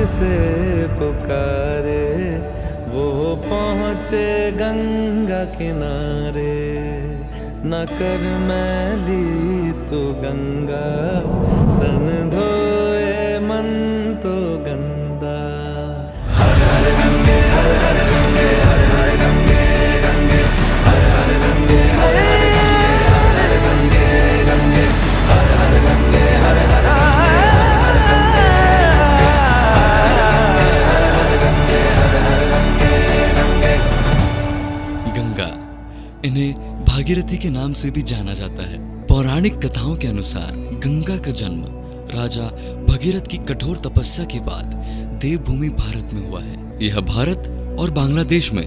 जिसे पुकारे वो पहुँचे गंगा किनारे। न कर मैली तू गंगा, तन धोए मन तो गंदा। हर हर गंगे, हर हर गंगे, हर हर गंगे गंगे, हर हर गंगे, हर हर गंगे, हर हर गंगे गंगे, हर हर गंगे, हर हर गंगे, गंगा, इन्हें भागीरथी के नाम से भी जाना जाता है। पौराणिक कथाओं के अनुसार गंगा का जन्म राजा भगीरथ की कठोर तपस्या के बाद देवभूमि भारत में हुआ है। यह भारत और बांग्लादेश में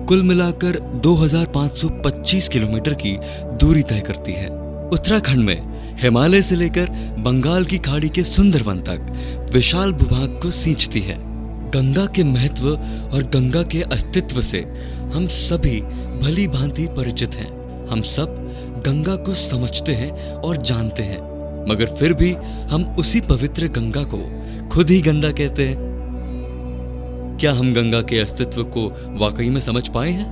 कुल मिलाकर 2525 किलोमीटर की दूरी तय करती है। उत्तराखंड में हिमालय से लेकर बंगाल की खाड़ी के सुंदरवन तक विशाल भूभाग को सींचती है। गंगा के महत्व और गंगा के अस्तित्व से हम सभी भली भांति परिचित हैं। हम सब गंगा को समझते हैं और जानते हैं, मगर फिर भी हम उसी पवित्र गंगा को खुद ही गंदा कहते हैं। क्या हम गंगा के अस्तित्व को वाकई में समझ पाए हैं?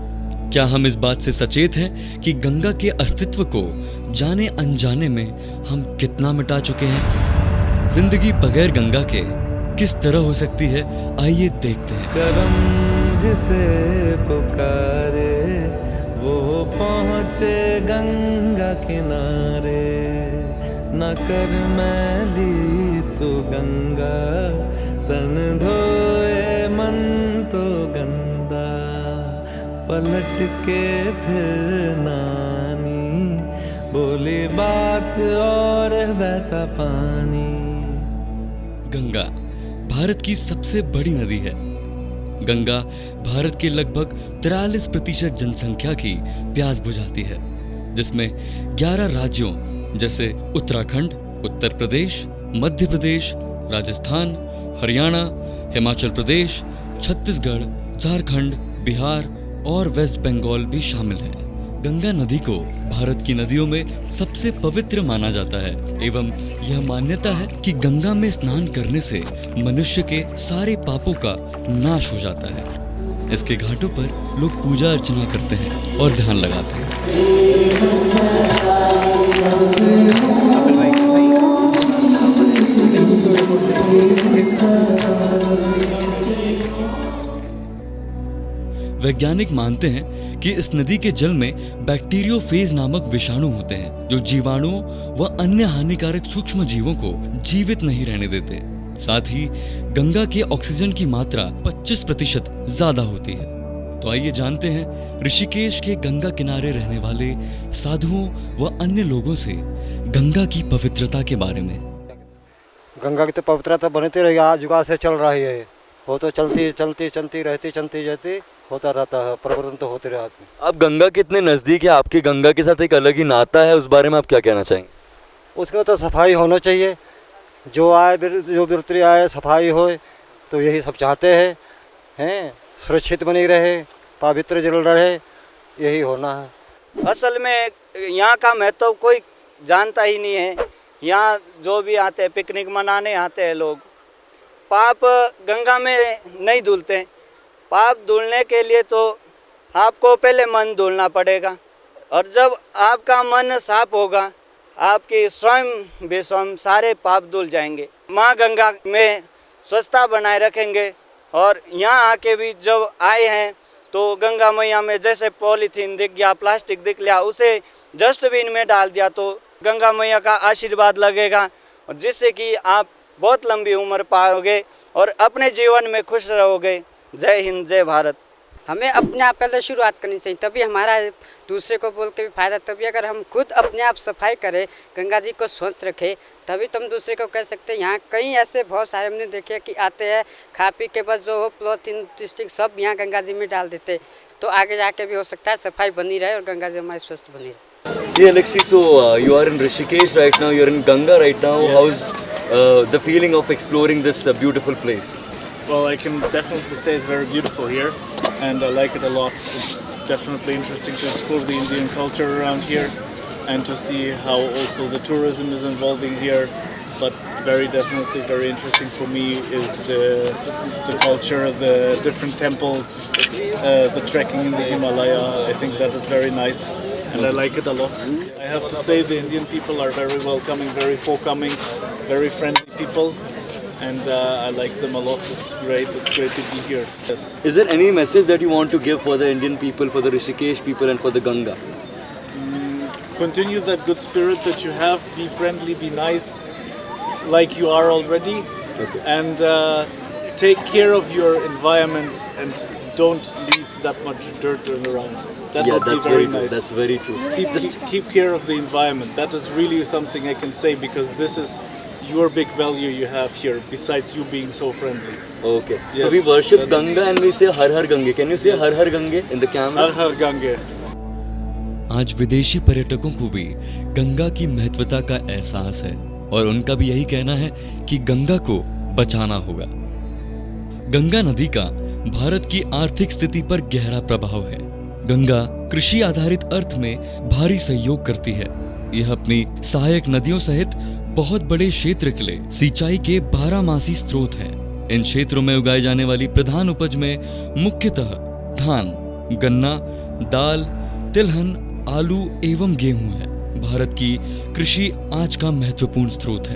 क्या हम इस बात से सचेत हैं कि गंगा के अस्तित्व को जाने अनजाने में हम कितना मिटा चुके हैं? जिंदगी बगैर गंगा के किस तरह हो सकती है, आइए देखते हैं। करम जिसे पुकारे वो पहुँचे गंगा किनारे। न कर मैली तू गंगा, तन धोए मन तो गंदा। पलट के फिर नानी बोली बात और बहता पानी। गंगा भारत की सबसे बड़ी नदी है। गंगा भारत के लगभग 43% जनसंख्या की प्यास बुझाती है, जिसमें 11 राज्यों जैसे उत्तराखंड, उत्तर प्रदेश, मध्य प्रदेश, राजस्थान, हरियाणा, हिमाचल प्रदेश, छत्तीसगढ़, झारखंड, बिहार और वेस्ट बंगाल भी शामिल है। गंगा नदी को भारत की नदियों में सबसे पवित्र माना जाता है एवं यह मान्यता है कि गंगा में स्नान करने से मनुष्य के सारे पापों का नाश हो जाता है। इसके घाटों पर लोग पूजा अर्चना करते हैं और ध्यान लगाते हैं। वैज्ञानिक मानते हैं कि इस नदी के जल में बैक्टीरियोफेज नामक विषाणु होते हैं, जो जीवाणुओं व अन्य हानिकारक सूक्ष्म जीवों को जीवित नहीं रहने देते। साथ ही गंगा के ऑक्सीजन की मात्रा 25% ज्यादा होती है। तो आइए जानते हैं ऋषिकेश के गंगा किनारे रहने वाले साधुओं व अन्य लोगों से गंगा की पवित्रता के बारे में। गंगा की तो पवित्रता बनती रही, आज युगा से चल रही है। वो तो चलती रहती होता रहता है, परिवर्तन तो होते रहते हैं। आप गंगा के इतने नजदीक है, आपके गंगा के साथ एक अलग ही नाता है, उस बारे में आप क्या कहना चाहेंगे? उसका तो सफाई होना चाहिए, जो आए जो बिरतरी आए सफाई होए, तो यही सब चाहते हैं सुरक्षित बनी रहे, पवित्र जल रहे, यही होना है। असल में यहाँ का महत्व कोई जानता ही नहीं है। यहाँ जो भी आते हैं पिकनिक मनाने आते हैं लोग, पाप गंगा में नहीं धुलते। पाप धुलने के लिए तो आपको पहले मन धुलना पड़ेगा, और जब आपका मन साफ होगा आपकी स्वयं सारे पाप धुल जाएंगे। माँ गंगा में स्वच्छता बनाए रखेंगे, और यहाँ आके भी जब आए हैं तो गंगा मैया में जैसे पॉलीथीन दिख गया, प्लास्टिक दिख लिया, उसे डस्टबिन में डाल दिया तो गंगा मैया का आशीर्वाद लगेगा, और जिससे कि आप बहुत लंबी उम्र पाओगे और अपने जीवन में खुश रहोगे। जय हिंद, जय भारत। हमें अपने आप पहले शुरुआत करनी चाहिए, तभी हमारा दूसरे को बोल के भी फायदा। तभी अगर हम खुद अपने आप सफाई करें, गंगा जी को स्वच्छ रखें, तभी तो हम दूसरे को कह सकते हैं। यहाँ कई ऐसे बहुत सारे हमने देखे कि आते हैं, खा पी के बस जो हो पॉलीथीन डिस्ट्रिक्ट सब यहाँ गंगा जी में डाल देते, तो आगे जाके भी हो सकता है सफाई बनी रहे और गंगा जी हमारी स्वस्थ बनी रहे। Yeah, Alexi, so you are in Rishikesh right now, you're in Ganga right now. Yes. How's the feeling of exploring this beautiful place? Well, I can definitely say it's very beautiful here, and I like it a lot. It's definitely interesting to explore the Indian culture around here and to see how also the tourism is evolving here. But definitely very interesting for me is the culture, the different temples, the trekking in the Himalaya. I think that is very nice, and I like it a lot. I have to say the Indian people are very welcoming, very forthcoming, very friendly people, and I like them a lot. It's great to be here. Yes. Is there any message that you want to give for the Indian people, for the Rishikesh people and for the Ganga? Continue that good spirit that you have. Be friendly, be nice, like you are already. Okay. And take care of your environment and don't leave that much dirt around. That would be that's very true. nice. That's very true. Keep care of the environment. That is really something I can say, because this is your big value you have here, besides you being so friendly. Okay. So Yes, we worship that is- Ganga and we say Har Har Gange. Can you say Har Har Gange in the camera? Har Har Gange. आज विदेशी पर्यटकों को भी गंगा की महत्वता का एहसास है और उनका भी यही कहना है कि गंगा को बचाना होगा। गंगा नदी का भारत की आर्थिक स्थिति पर गहरा प्रभाव है। गंगा कृषि आधारित अर्थ में भारी सहयोग करती है। यह अपनी सहायक नदियों सहित बहुत बड़े क्षेत्र के लिए सिंचाई के 12मासी स्रोत है। इन क्षेत्रों में उगाई जाने वाली प्रधान उपज में मुख्यतः धान, गन्ना, दाल, तिलहन, आलू एवं गेहूं है। भारत की कृषि आज का महत्वपूर्ण स्रोत है।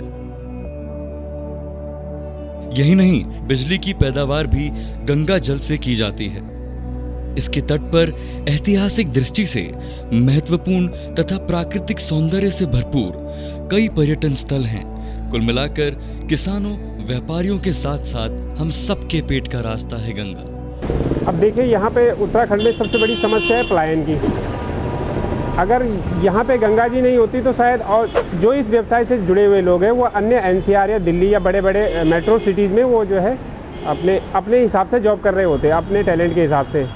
यही नहीं, बिजली की पैदावार भी गंगा जल से की जाती है। इसके तट पर ऐतिहासिक दृष्टि से महत्वपूर्ण तथा प्राकृतिक सौंदर्य से भरपूर कई पर्यटन स्थल हैं। कुल मिलाकर किसानों, व्यापारियों के साथ साथ हम सबके पेट का रास्ता है गंगा। अब देखिए, यहाँ पे उत्तराखंड में सबसे बड़ी समस्या है पलायन की। अगर यहाँ पे गंगा जी नहीं होती तो शायद, और जो इस व्यवसाय से जुड़े हुए लोग हैं वो अन्य एनसीआर या दिल्ली या बड़े बड़े मेट्रो सिटीज़ में वो जो है अपने हिसाब से जॉब कर रहे होते हैं, अपने टैलेंट के हिसाब से।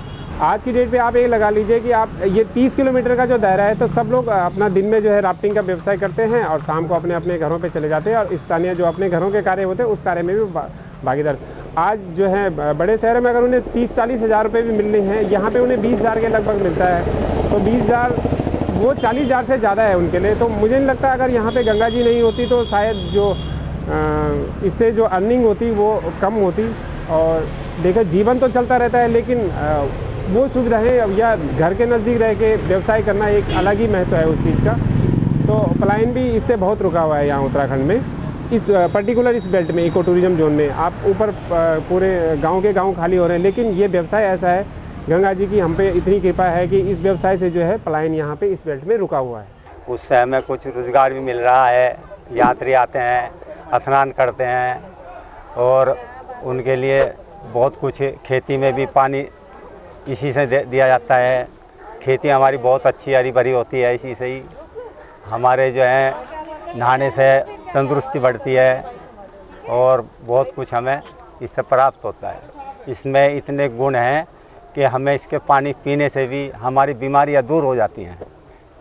आज की डेट पे आप ये लगा लीजिए कि आप ये 30 किलोमीटर का जो दायरा है, तो सब लोग अपना दिन में जो है राफ्टिंग का व्यवसाय करते हैं और शाम को अपने अपने घरों पे चले जाते हैं, और स्थानीय जो अपने घरों के कार्य होते हैं उस कार्य में भी भागीदार। आज जो है बड़े शहरों में अगर उन्हें 30-40 हज़ार रुपये भी मिलने हैं, यहाँ पे उन्हें 20 हज़ार के लगभग मिलता है, तो 20 हज़ार वो 40 हज़ार से ज़्यादा है उनके लिए। तो मुझे नहीं लगता अगर यहाँ पे गंगा जी नहीं होती तो शायद जो इससे जो अर्निंग होती वो कम होती। और देखिए, जीवन तो चलता रहता है, लेकिन वो सुविधाएं या घर के नज़दीक रह के व्यवसाय करना एक अलग ही महत्व है उस चीज़ का। तो पलायन भी इससे बहुत रुका हुआ है यहाँ उत्तराखंड में, इस पर्टिकुलर इस बेल्ट में, इको टूरिज्म जोन में। आप ऊपर पूरे गांव के गांव खाली हो रहे हैं, लेकिन ये व्यवसाय ऐसा है, गंगा जी की हम पे इतनी कृपा है कि इस व्यवसाय से जो है पलायन यहाँ पे इस बेल्ट में रुका हुआ है। उससे हमें कुछ रोज़गार भी मिल रहा है। यात्री आते हैं, स्नान करते हैं, और उनके लिए बहुत कुछ, खेती में भी पानी इसी से दिया जाता है। खेती हमारी बहुत अच्छी हरी भरी होती है, इसी से ही हमारे जो है नहाने से तंदुरुस्ती बढ़ती है, और बहुत कुछ हमें इससे प्राप्त होता है। इसमें इतने गुण हैं कि हमें इसके पानी पीने से भी हमारी बीमारियां दूर हो जाती हैं।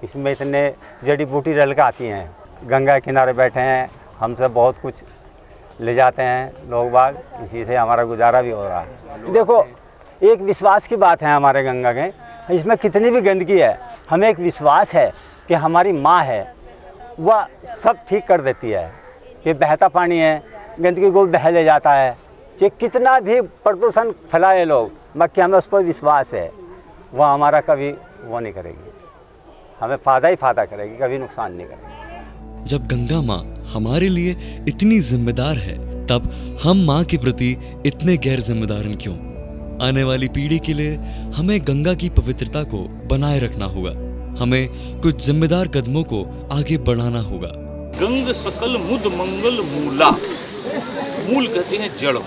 इसमें इतने जड़ी बूटी डल के आती हैं। गंगा किनारे बैठे हैं, हमसे बहुत कुछ ले जाते हैं लोग बाग, इसी से हमारा गुजारा भी हो रहा है। देखो, एक विश्वास की बात है हमारे गंगा के, इसमें कितनी भी गंदगी है, हमें एक विश्वास है कि हमारी माँ है, वह सब ठीक कर देती है। कि बहता पानी है, गंदगी को बह ले जाता है, चाहे कितना भी प्रदूषण फैलाए लोग, बाकी हमें उस पर विश्वास है, वह हमारा कभी वो नहीं करेगी, हमें फ़ायदा ही फ़ायदा करेगी, कभी नुकसान नहीं करेगी। जब गंगा माँ हमारे लिए इतनी जिम्मेदार है, तब हम माँ के प्रति इतने गैर जिम्मेदार क्यों? आने वाली पीढ़ी के लिए हमें गंगा की पवित्रता को बनाए रखना होगा। हमें कुछ जिम्मेदार कदमों को आगे बढ़ाना होगा। गंग सकल मुद मंगल मूला, मूल कहते हैं जड़।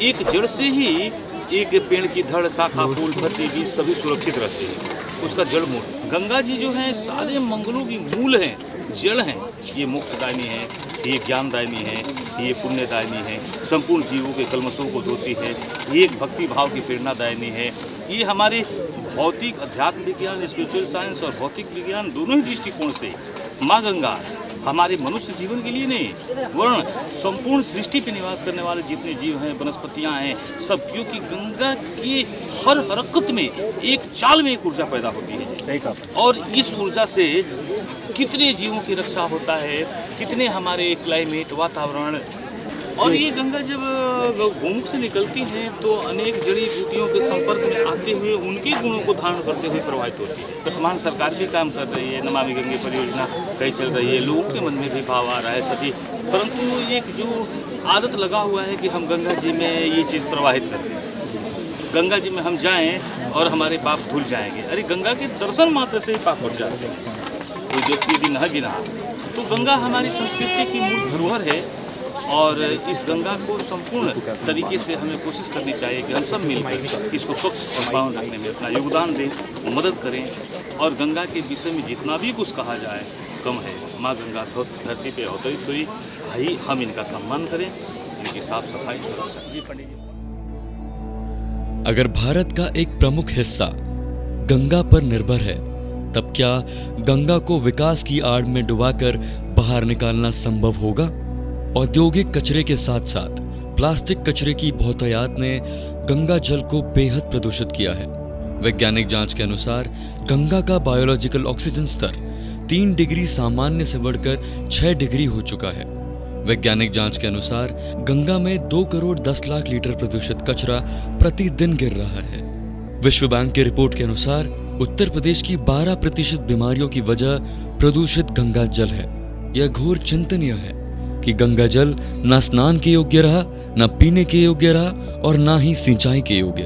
एक जड़ से ही एक पेड़ की धड़, शाखा, फूल, पत्ती भी सभी सुरक्षित रहते हैं, उसका जड़ मूल। गंगा जी जो है सारे मंगलों की मूल हैं, जड़ हैं। ये मोक्षदायिनी है, ये ज्ञानदायिनी है, ये पुण्यदायिनी है, संपूर्ण जीवों के कलमशों को धोती है, ये एक भक्ति भाव की प्रेरणादायिनी है। ये हमारे भौतिक, अध्यात्म विज्ञान, स्पिरिचुअल साइंस और भौतिक विज्ञान दोनों ही दृष्टिकोण से माँ गंगा हमारे मनुष्य जीवन के लिए नहीं वरन संपूर्ण सृष्टि पे निवास करने वाले जितने जीव हैं, वनस्पतियाँ हैं, सब, क्योंकि गंगा की हर हरकत में एक चाल में एक ऊर्जा पैदा होती है। सही कहा। और इस ऊर्जा से कितने जीवों की रक्षा होता है, कितने हमारे क्लाइमेट, वातावरण। और ये गंगा जब गोमुख से निकलती हैं तो अनेक जड़ी बूटियों के संपर्क में आते हुए उनके गुणों को धारण करते हुए प्रवाहित होती है। वर्तमान सरकार भी काम कर रही है, नमामि गंगे परियोजना कहीं चल रही है, लोगों के मन में भी भाव आ रहा है सभी, परंतु एक जो आदत लगा हुआ है कि हम गंगा जी में ये चीज़ प्रवाहित करते हैं, गंगा जी में हम जाएँ और हमारे पाप धुल जाएंगे। अरे गंगा के दर्शन मात्र से ही पाप भर जाते हैं। कोई व्यक्ति यदि नहा गिना तो गंगा हमारी संस्कृति की मूल धरोहर है और इस गंगा को संपूर्ण तरीके से हमें कोशिश करनी चाहिए कि हम सब मिलकर इसको स्वच्छ और पावन रखने में अपना योगदान दें, मदद करें। और गंगा के विषय में जितना भी कुछ कहा जाए कम है। माँ गंगा धरती पे अवतरित हुई, भाई हम इनका सम्मान करें, इनकी साफ सफाई सुरक्षा। जी पंडित जी। अगर भारत का एक प्रमुख हिस्सा गंगा पर निर्भर है, तब क्या गंगा को विकास की आड़ में डुबाकर बाहर निकालना संभव होगा? औद्योगिक कचरे के साथ साथ प्लास्टिक कचरे की बहुतायत ने गंगा जल को बेहद प्रदूषित किया है। वैज्ञानिक जांच के अनुसार गंगा का बायोलॉजिकल ऑक्सीजन स्तर 3 डिग्री सामान्य से बढ़कर 6 डिग्री हो चुका है। वैज्ञानिक जांच के अनुसार गंगा में 2 करोड़ 10 लाख लीटर प्रदूषित कचरा प्रतिदिन गिर रहा है। विश्व बैंक की रिपोर्ट के अनुसार उत्तर प्रदेश की 12% बीमारियों की वजह प्रदूषित गंगा जल है। यह घोर चिंतनीय है कि गंगा जल न स्नान के योग्य रहा, न पीने के योग्य रहा और न ही सिंचाई के योग्य।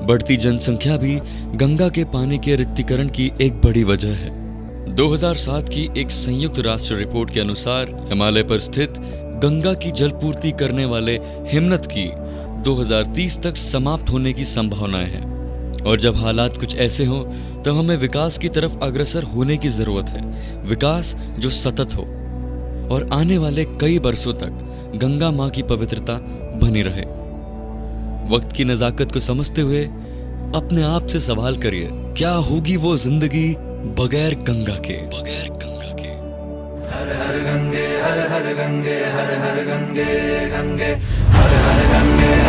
बढ़ती जनसंख्या भी गंगा के पानी के रिक्तीकरण की एक बड़ी वजह है। 2007 की एक संयुक्त राष्ट्र रिपोर्ट के अनुसार हिमालय पर स्थित गंगा की जलपूर्ति करने वाले हिमनद की 2030 तक समाप्त होने की संभावनाएं हैं। और जब हालात कुछ ऐसे हों तब हमें विकास की तरफ अग्रसर होने की जरूरत है, विकास जो सतत हो और आने वाले कई बरसों तक गंगा माँ की पवित्रता बनी रहे। वक्त की नजाकत को समझते हुए अपने आप से सवाल करिए, क्या होगी वो जिंदगी बगैर गंगा के? हर हर गंगे हर हर गंगे हर हर गंगे गंगे हर हर गंगे